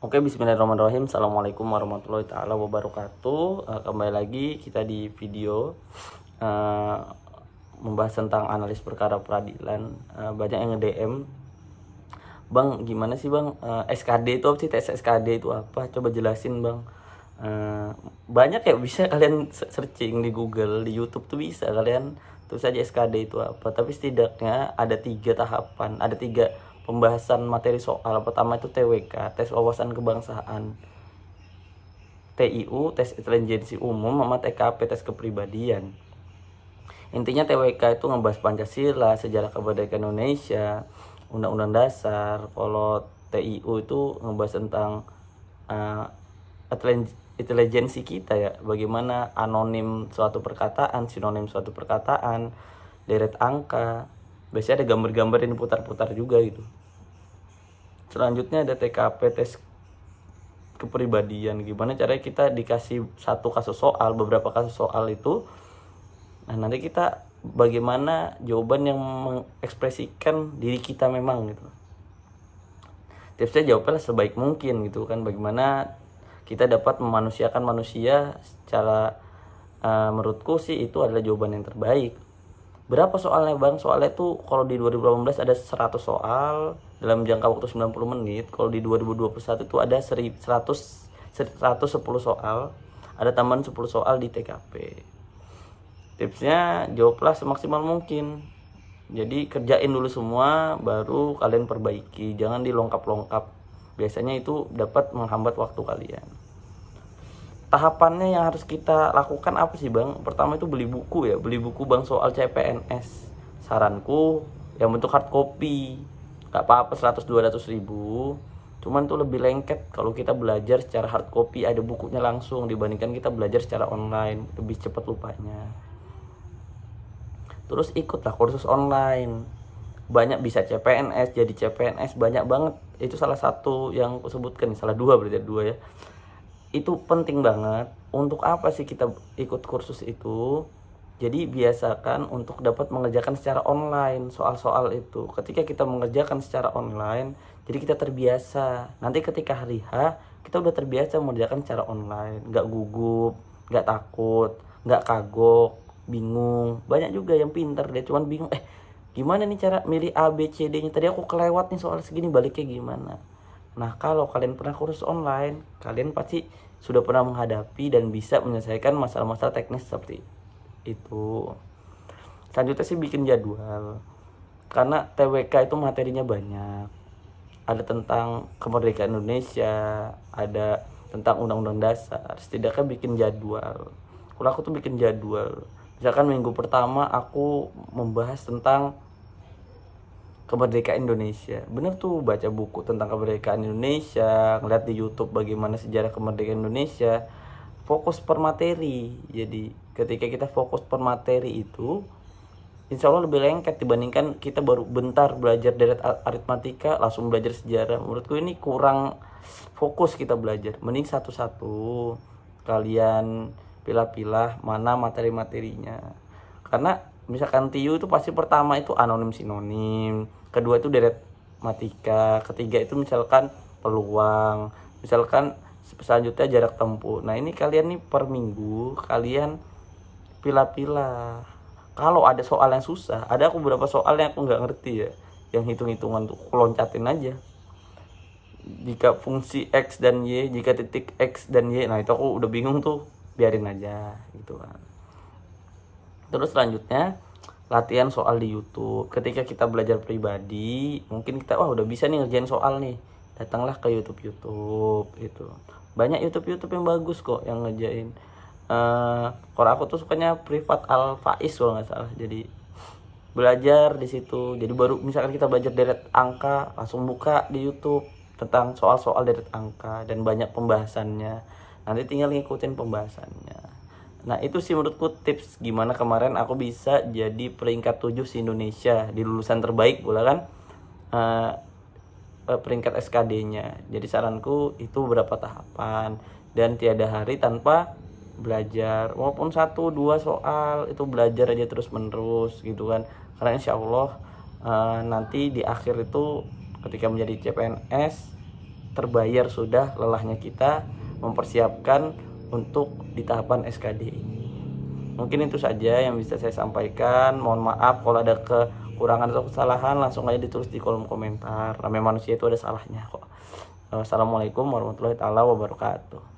Oke, bismillahirrahmanirrahim. Assalamualaikum warahmatullahi taala wabarakatuh. Kembali lagi kita di video uh, membahas tentang analis perkara peradilan. Banyak yang nge-DM, Bang, gimana sih Bang, SKD itu apa sih? Tes SKD itu apa? Coba jelasin Bang. Banyak ya, bisa kalian searching di Google, di YouTube tuh bisa kalian tulis aja SKD itu apa. Tapi setidaknya ada 3 tahapan, ada 3 pembahasan materi soal. Pertama itu TWK, tes wawasan kebangsaan, TIU, tes intelijensi umum, sama TKP, tes kepribadian. Intinya TWK itu ngebahas Pancasila, sejarah kemerdekaan Indonesia, Undang-Undang Dasar. Kalau TIU itu ngebahas tentang uh, intelijensi kita ya, bagaimana anonim suatu perkataan, sinonim suatu perkataan, deret angka. Biasanya ada gambar-gambar yang diputar-putar juga gitu. Selanjutnya ada TKP, tes kepribadian. Gimana caranya kita dikasih satu kasus soal, beberapa kasus soal itu, nah nanti kita bagaimana jawaban yang mengekspresikan diri kita memang gitu. Tipsnya jawabnya sebaik mungkin gitu kan, bagaimana kita dapat memanusiakan manusia secara menurutku sih itu adalah jawaban yang terbaik. Berapa soalnya Bang? Soalnya tuh kalau di 2018 ada 100 soal dalam jangka waktu 90 menit. Kalau di 2021 itu ada 110 soal, ada tambahan 10 soal di TKP. Tipsnya jawablah semaksimal mungkin. Jadi kerjain dulu semua, baru kalian perbaiki. Jangan dilongkap-longkap. Biasanya itu dapat menghambat waktu kalian. Tahapannya yang harus kita lakukan apa sih Bang? Pertama itu beli buku ya, beli buku Bang soal CPNS. Saranku yang bentuk hard copy, gak apa-apa 100-200 ribu. Cuman tuh lebih lengket kalau kita belajar secara hard copy, ada bukunya langsung, dibandingkan kita belajar secara online, lebih cepat lupanya. Terus ikutlah kursus online, banyak bisa CPNS, jadi CPNS banyak banget. Itu salah satu yang aku sebutkan, salah dua berarti dua ya. Itu penting banget. Untuk apa sih kita ikut kursus itu? Jadi biasakan untuk dapat mengerjakan secara online soal-soal itu. Ketika kita mengerjakan secara online, jadi kita terbiasa. Nanti ketika hari H, kita udah terbiasa mengerjakan secara online, nggak gugup, nggak takut, nggak kagok, bingung. Banyak juga yang pintar, dia cuman bingung, gimana nih cara milih A, B, C, D nya, tadi aku kelewat nih soal segini, baliknya gimana. Nah, kalau kalian pernah kursus online, kalian pasti sudah pernah menghadapi dan bisa menyelesaikan masalah-masalah teknis seperti itu. Selanjutnya sih bikin jadwal. Karena TWK itu materinya banyak. Ada tentang kemerdekaan Indonesia, ada tentang Undang-Undang Dasar. Setidaknya bikin jadwal. Kalau aku tuh bikin jadwal. Misalkan minggu pertama aku membahas tentang kemerdekaan Indonesia. Bener tuh, baca buku tentang kemerdekaan Indonesia, ngeliat di YouTube bagaimana sejarah kemerdekaan Indonesia. Fokus per materi. Jadi ketika kita fokus per materi itu, insya Allah lebih lengket dibandingkan kita baru bentar belajar deret aritmatika langsung belajar sejarah. Menurutku ini kurang fokus kita belajar. Mending satu-satu kalian pilah-pilah mana materi-materinya. Karena misalkan TIU itu pasti pertama itu anonim sinonim, kedua itu deret matika, ketiga itu misalkan peluang, misalkan selanjutnya jarak tempuh. Nah ini kalian nih per minggu kalian pilah-pilah. Kalau ada soal yang susah, ada aku beberapa soal yang aku nggak ngerti ya, yang hitung-hitungan tuh aku loncatin aja. Jika fungsi X dan Y, jika titik X dan Y, nah itu aku udah bingung tuh, biarin aja gitu kan. Terus selanjutnya latihan soal di YouTube. Ketika kita belajar pribadi, mungkin kita udah bisa nih ngerjain soal nih. Datanglah ke YouTube itu. Banyak YouTube yang bagus kok yang ngerjain. Kalau aku tuh sukanya Privat Al Faiz kalau nggak salah. Jadi belajar di situ. Jadi baru misalkan kita belajar deret angka, langsung buka di YouTube tentang soal-soal deret angka dan banyak pembahasannya. Nanti tinggal ngikutin pembahasannya. Nah itu sih menurutku tips gimana kemarin aku bisa jadi peringkat 7 di Indonesia di lulusan terbaik pula kan, peringkat SKD-nya. Jadi saranku itu beberapa tahapan dan tiada hari tanpa belajar. Walaupun 1-2 soal itu belajar aja terus menerus gitu kan. Karena insya Allah nanti di akhir itu ketika menjadi CPNS terbayar sudah lelahnya kita mempersiapkan untuk di tahapan SKD ini. Mungkin itu saja yang bisa saya sampaikan. Mohon maaf kalau ada kekurangan atau kesalahan, langsung aja ditulis di kolom komentar. Namanya manusia itu ada salahnya kok. Wassalamualaikum warahmatullahi taala wabarakatuh.